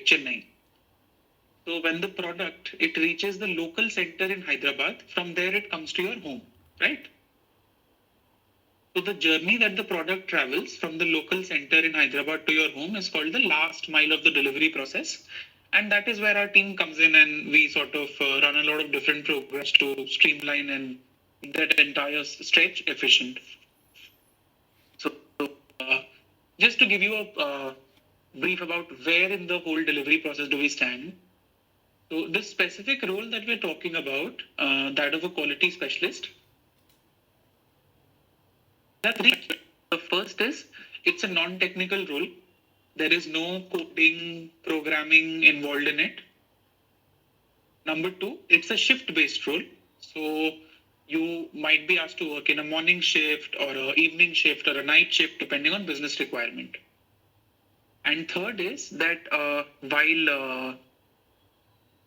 Chennai. So when the product, it reaches the local center in Hyderabad, from there it comes to your home, right? So the journey that the product travels from the local center in Hyderabad to your home is called the last mile of the delivery process. And that is where our team comes in, and we sort of run a lot of different programs to streamline and make that entire stretch efficient. So just to give you a brief about where in the whole delivery process do we stand. So this specific role that we're talking about, that of a quality specialist, the first is it's a non-technical role. There is no coding, programming involved in it. Number two, it's a shift-based role. So you might be asked to work in a morning shift or an evening shift or a night shift, depending on business requirement. And third is that while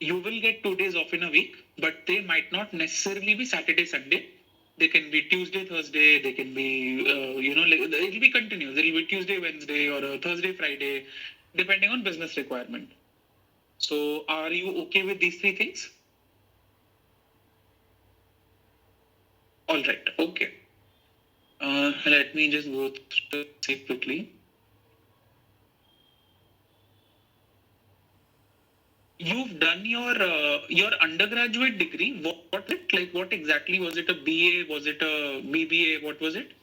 you will get 2 days off in a week, but they might not necessarily be Saturday, Sunday. They can be Tuesday, Thursday. They can be, it'll be continuous. It'll be Tuesday, Wednesday, or a Thursday, Friday, depending on business requirement. So are you okay with these three things? All right. Okay. Let me just go through it quickly. You've done your undergraduate degree. What it like? What exactly was it? A BA? Was it a BBA? What was it?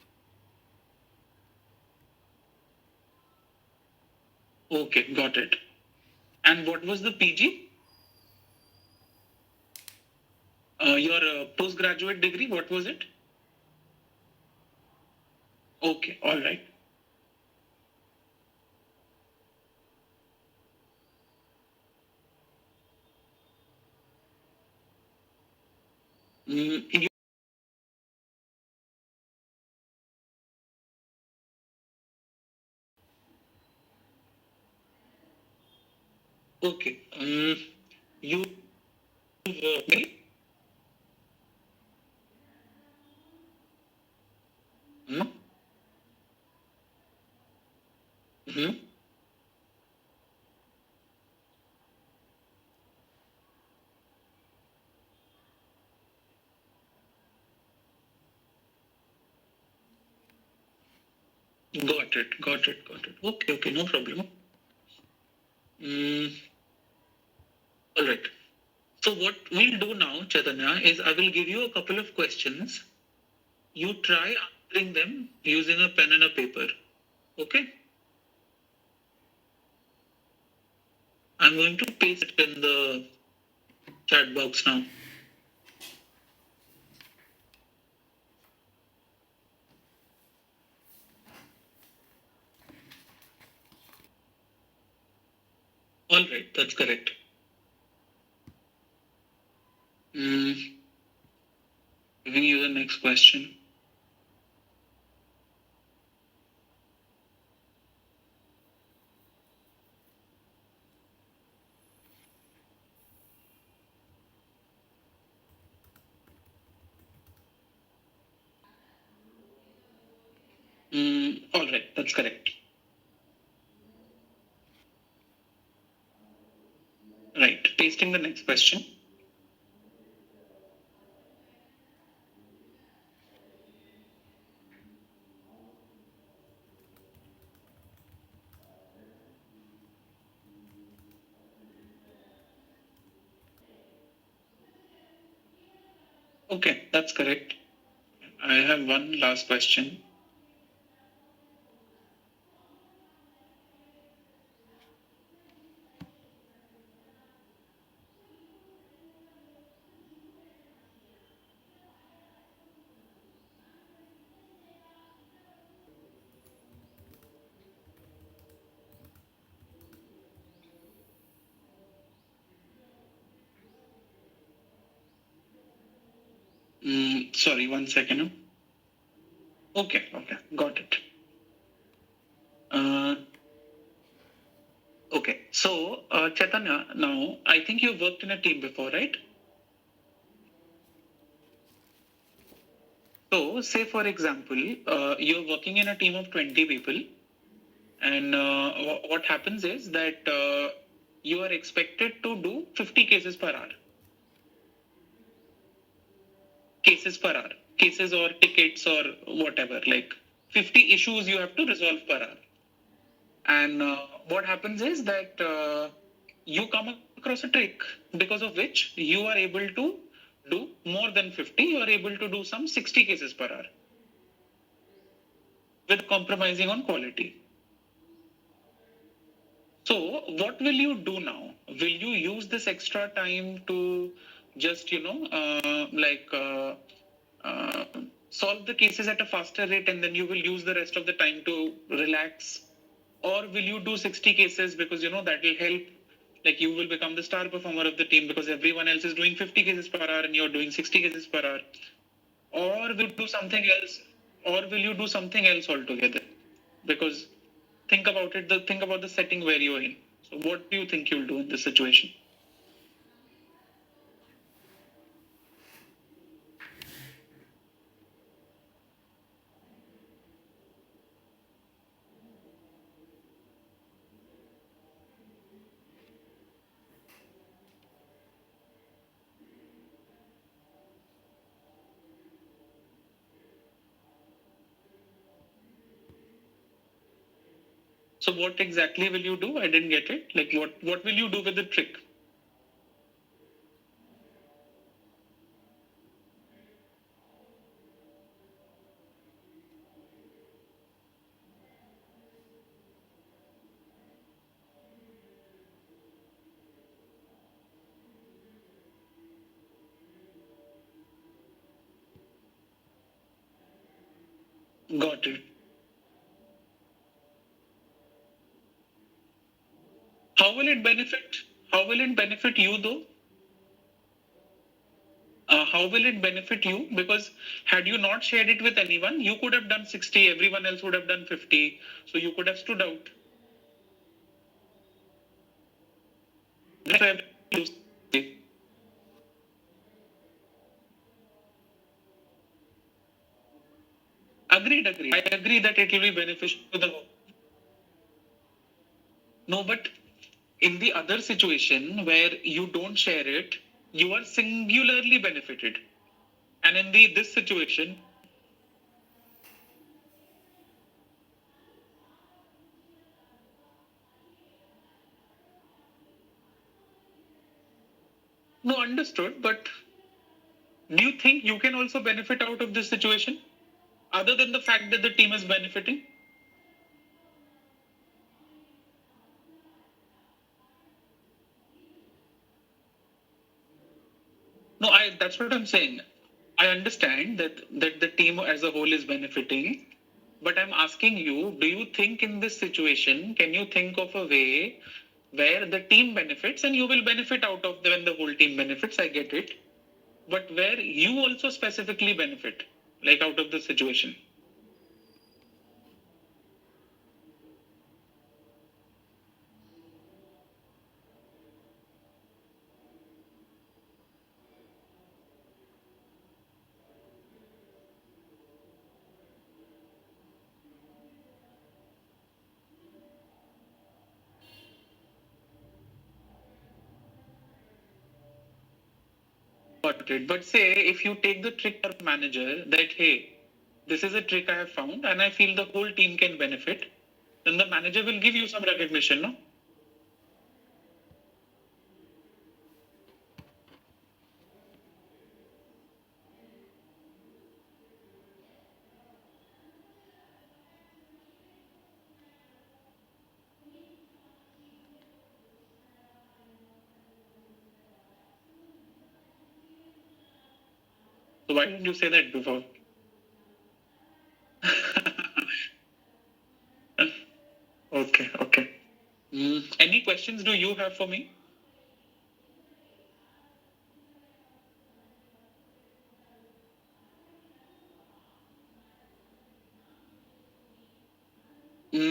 Okay, got it. And what was the PG? Your postgraduate degree. What was it? Okay, all right. You, okay. You. Hmm? Hmm? Got it. Got it. Got it. Okay. Okay. No problem. Mm, all right. So what we'll do now, Chaitanya, is I will give you a couple of questions. You try answering them using a pen and a paper. Okay? I'm going to paste it in the chat box now. All right, that's correct. Giving you the next question. All right, that's correct. Right, pasting the next question. Okay, that's correct. I have one last question. Sorry, 1 second. Okay, got it. Okay, so Chaitanya, now I think you've worked in a team before, right? So, say for example, you're working in a team of 20 people, and what happens is that you are expected to do 50 cases per hour. Cases or tickets or whatever, like 50 issues you have to resolve per hour. And what happens is that you come across a trick because of which you are able to do more than 50, you are able to do some 60 cases per hour with compromising on quality. So what will you do now? Will you use this extra time to just, uh, solve the cases at a faster rate, and then you will use the rest of the time to relax? Or will you do 60 cases because, that will help, like you will become the star performer of the team because everyone else is doing 50 cases per hour and you're doing 60 cases per hour? Or will you do something else? Or will you do something else altogether? Because think about the setting where you're in. So what do you think you'll do in this situation? So what exactly will you do? I didn't get it. Like what will you do with the trick? Got it. How will it benefit? How will it benefit you though? How will it benefit you? Because had you not shared it with anyone, you could have done 60, everyone else would have done 50. So you could have stood out. That's why agreed. I agree that it will be beneficial to the. No, but in the other situation where you don't share it, you are singularly benefited. And in this situation, no, understood. But do you think you can also benefit out of this situation, other than the fact that the team is benefiting? No, that's what I'm saying. I understand that the team as a whole is benefiting, but I'm asking you, do you think in this situation, can you think of a way where the team benefits and you will benefit out of when the whole team benefits? I get it. But where you also specifically benefit, like out of the situation. Got it. But say if you take the trick to manager that, hey, this is a trick I have found and I feel the whole team can benefit, then the manager will give you some recognition, no? So why didn't you say that before? Okay. Any questions do you have for me?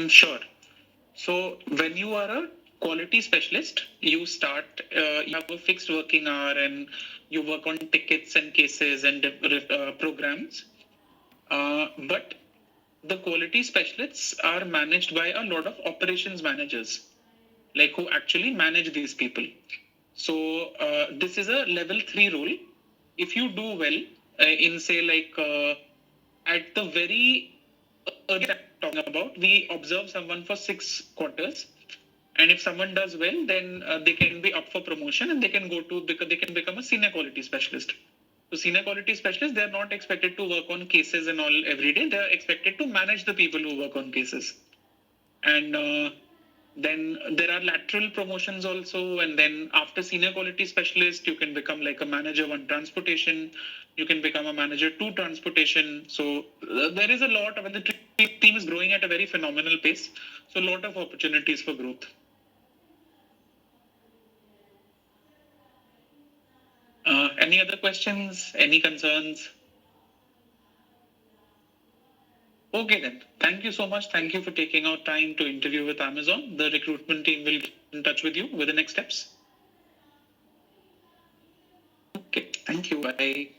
Sure. So when you are a quality specialist, you have a fixed working hour and you work on tickets and cases and programs. But the quality specialists are managed by a lot of operations managers. like who actually manage these people. So this is a level 3 role. If you do well in say like at the very early time talking about, we observe someone for 6 quarters, and if someone does well, then they can be up for promotion and they can go to because they can become a senior quality specialist. So senior quality specialists, they are not expected to work on cases and all every day. They are expected to manage the people who work on cases. And then there are lateral promotions also. And then after senior quality specialist, you can become like a manager 1 transportation. You can become a manager 2 transportation. So there is a lot of, and the team is growing at a very phenomenal pace. So a lot of opportunities for growth. Any other questions? Any concerns? Okay then. Thank you so much. Thank you for taking out time to interview with Amazon. The recruitment team will get in touch with you with the next steps. Okay. Thank you. Bye.